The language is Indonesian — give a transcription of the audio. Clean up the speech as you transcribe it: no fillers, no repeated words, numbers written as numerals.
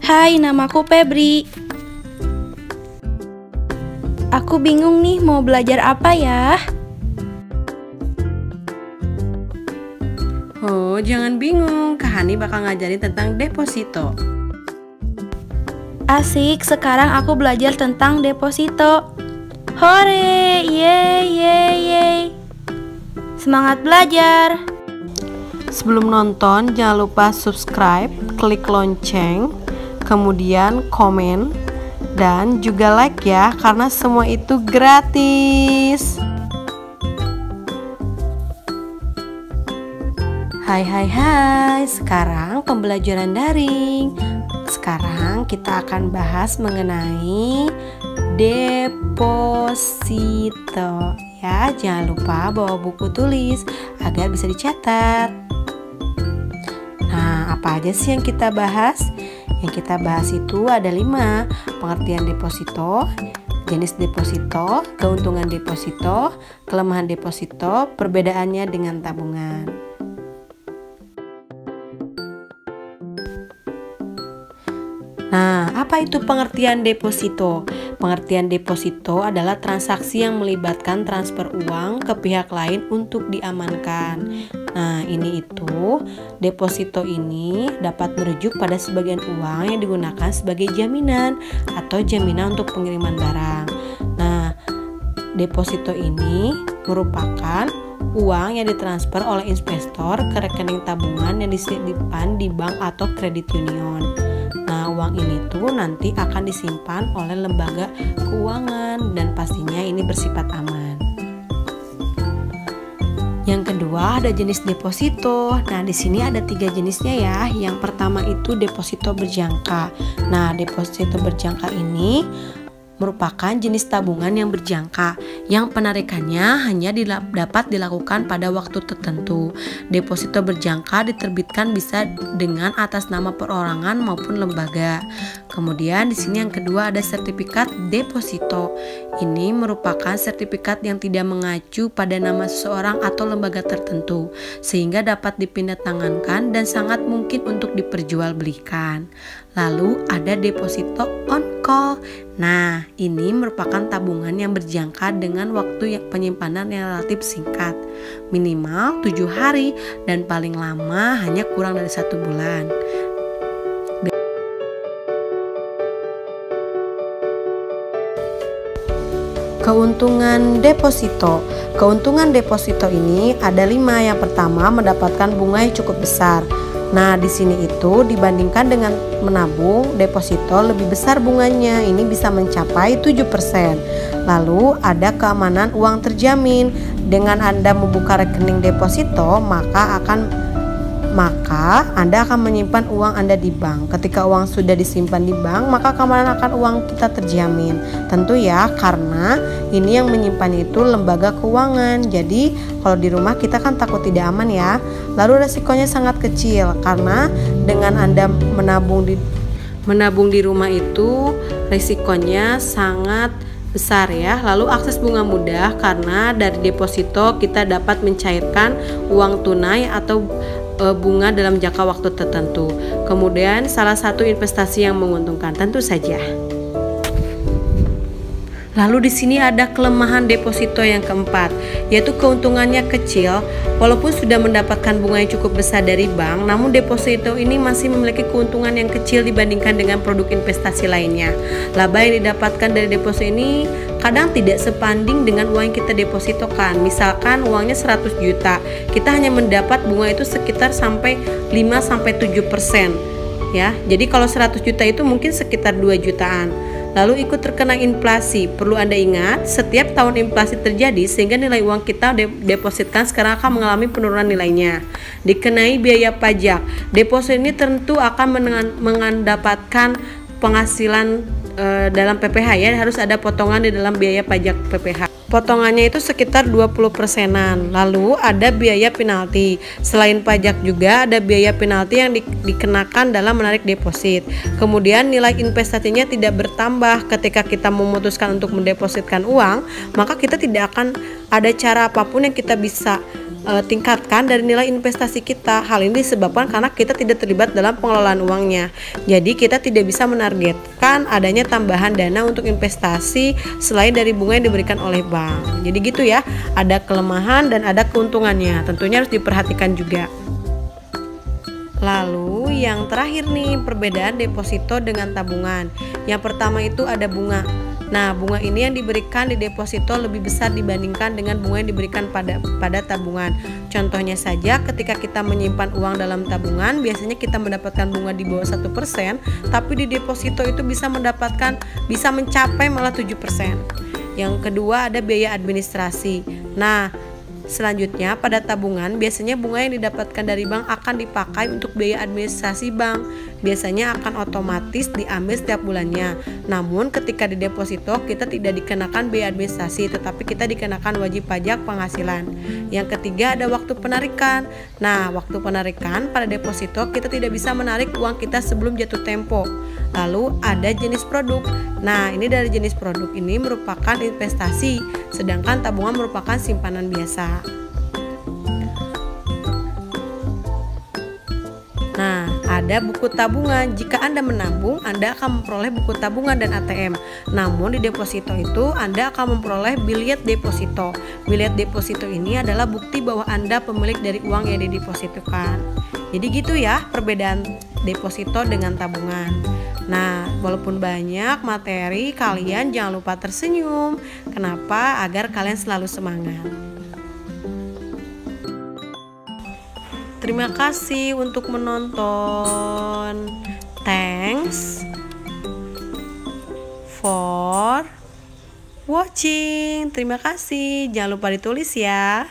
Hai, namaku Febri. Aku bingung nih mau belajar apa ya? Oh, jangan bingung, Kak Hani bakal ngajarin tentang deposito. Asik, sekarang aku belajar tentang deposito. Hore, yeay, yeay, yeay. Semangat belajar. Sebelum nonton, jangan lupa subscribe, klik lonceng, kemudian komen, dan juga like ya, karena semua itu gratis. Hai, sekarang pembelajaran daring. Sekarang kita akan bahas mengenai deposito ya. Jangan lupa bawa buku tulis agar bisa dicatat. Nah, apa aja sih yang kita bahas? Yang kita bahas itu ada 5: pengertian deposito, jenis deposito, keuntungan deposito, kelemahan deposito, perbedaannya dengan tabungan. Nah, apa itu pengertian deposito? Pengertian deposito adalah transaksi yang melibatkan transfer uang ke pihak lain untuk diamankan. Nah, deposito ini dapat merujuk pada sebagian uang yang digunakan sebagai jaminan atau jaminan untuk pengiriman barang. Nah, deposito ini merupakan uang yang ditransfer oleh investor ke rekening tabungan yang disimpan di bank atau kredit union. Nah, uang ini tuh nanti akan disimpan oleh lembaga keuangan dan pastinya ini bersifat aman. Yang kedua ada jenis deposito. Nah, di sini ada 3 jenisnya ya. Yang pertama itu deposito berjangka. Nah, deposito berjangka ini merupakan jenis tabungan yang berjangka yang penarikannya hanya dapat dilakukan pada waktu tertentu. Deposito berjangka diterbitkan bisa dengan atas nama perorangan maupun lembaga. Kemudian di sini yang kedua ada sertifikat deposito. Ini merupakan sertifikat yang tidak mengacu pada nama seseorang atau lembaga tertentu sehingga dapat dipindahtangankan dan sangat mungkin untuk diperjualbelikan. Lalu ada deposito on call. Nah, ini merupakan tabungan yang berjangka dengan waktu penyimpanan yang relatif singkat, minimal 7 hari dan paling lama hanya kurang dari 1 bulan. Keuntungan deposito. Keuntungan deposito ini ada 5. Yang pertama, mendapatkan bunga yang cukup besar. Nah, di sini itu dibandingkan dengan menabung, deposito lebih besar bunganya. Ini bisa mencapai 7%. Lalu ada keamanan uang terjamin. Dengan Anda membuka rekening deposito, maka Anda akan menyimpan uang Anda di bank. Ketika uang sudah disimpan di bank, maka keamanan akan uang kita terjamin. Tentu ya, karena ini yang menyimpan itu lembaga keuangan. Jadi kalau di rumah kita kan takut tidak aman ya. Lalu resikonya sangat kecil karena dengan Anda menabung di rumah itu resikonya sangat besar ya. Lalu akses bunga mudah karena dari deposito kita dapat mencairkan uang tunai atau bunga dalam jangka waktu tertentu. Kemudian salah satu investasi yang menguntungkan tentu saja. Lalu di sini ada kelemahan deposito yang keempat, yaitu keuntungannya kecil. Walaupun sudah mendapatkan bunga yang cukup besar dari bank, namun deposito ini masih memiliki keuntungan yang kecil dibandingkan dengan produk investasi lainnya. Laba yang didapatkan dari deposito ini kadang tidak sebanding dengan uang yang kita depositokan. Misalkan uangnya 100 juta, kita hanya mendapat bunga itu sekitar sampai 5-7% ya. Jadi kalau 100 juta itu mungkin sekitar 2 jutaan. Lalu ikut terkena inflasi. Perlu Anda ingat, setiap tahun inflasi terjadi sehingga nilai uang kita depositkan sekarang akan mengalami penurunan nilainya. Dikenai biaya pajak. Deposito ini tentu akan mendapatkan penghasilan dalam PPh ya, harus ada potongan di dalam biaya pajak PPh. Potongannya itu sekitar 20%-an. Lalu ada biaya penalti. Selain pajak juga ada biaya penalti yang dikenakan dalam menarik deposit. Kemudian nilai investasinya tidak bertambah ketika kita memutuskan untuk mendepositkan uang, maka kita tidak akan ada cara apapun yang kita bisa tingkatkan dari nilai investasi kita. Hal ini disebabkan karena kita tidak terlibat dalam pengelolaan uangnya. Jadi kita tidak bisa menargetkan adanya tambahan dana untuk investasi selain dari bunga yang diberikan oleh bank. Jadi gitu ya, ada kelemahan dan ada keuntungannya. Tentunya harus diperhatikan juga. Lalu yang terakhir nih, perbedaan deposito dengan tabungan. Yang pertama itu ada bunga. Nah, bunga ini yang diberikan di deposito lebih besar dibandingkan dengan bunga yang diberikan pada tabungan. Contohnya saja, ketika kita menyimpan uang dalam tabungan, biasanya kita mendapatkan bunga di bawah 1%, tapi di deposito itu bisa mencapai malah 7%. Yang kedua ada biaya administrasi. Nah, selanjutnya pada tabungan biasanya bunga yang didapatkan dari bank akan dipakai untuk biaya administrasi bank. Biasanya akan otomatis diambil setiap bulannya. Namun ketika di deposito kita tidak dikenakan biaya administrasi, tetapi kita dikenakan wajib pajak penghasilan. Yang ketiga ada waktu penarikan. Nah, waktu penarikan pada deposito kita tidak bisa menarik uang kita sebelum jatuh tempo. Lalu ada jenis produk. Nah, ini dari jenis produk ini merupakan investasi, sedangkan tabungan merupakan simpanan biasa. Nah, ada buku tabungan. Jika Anda menabung, Anda akan memperoleh buku tabungan dan ATM. Namun di deposito itu Anda akan memperoleh bilet deposito. Bilet deposito ini adalah bukti bahwa Anda pemilik dari uang yang didepositokan. Jadi gitu ya perbedaan deposito dengan tabungan. Nah, walaupun banyak materi, kalian jangan lupa tersenyum. Kenapa? Agar kalian selalu semangat. Terima kasih untuk menonton. Thanks for watching. Terima kasih. Jangan lupa ditulis ya.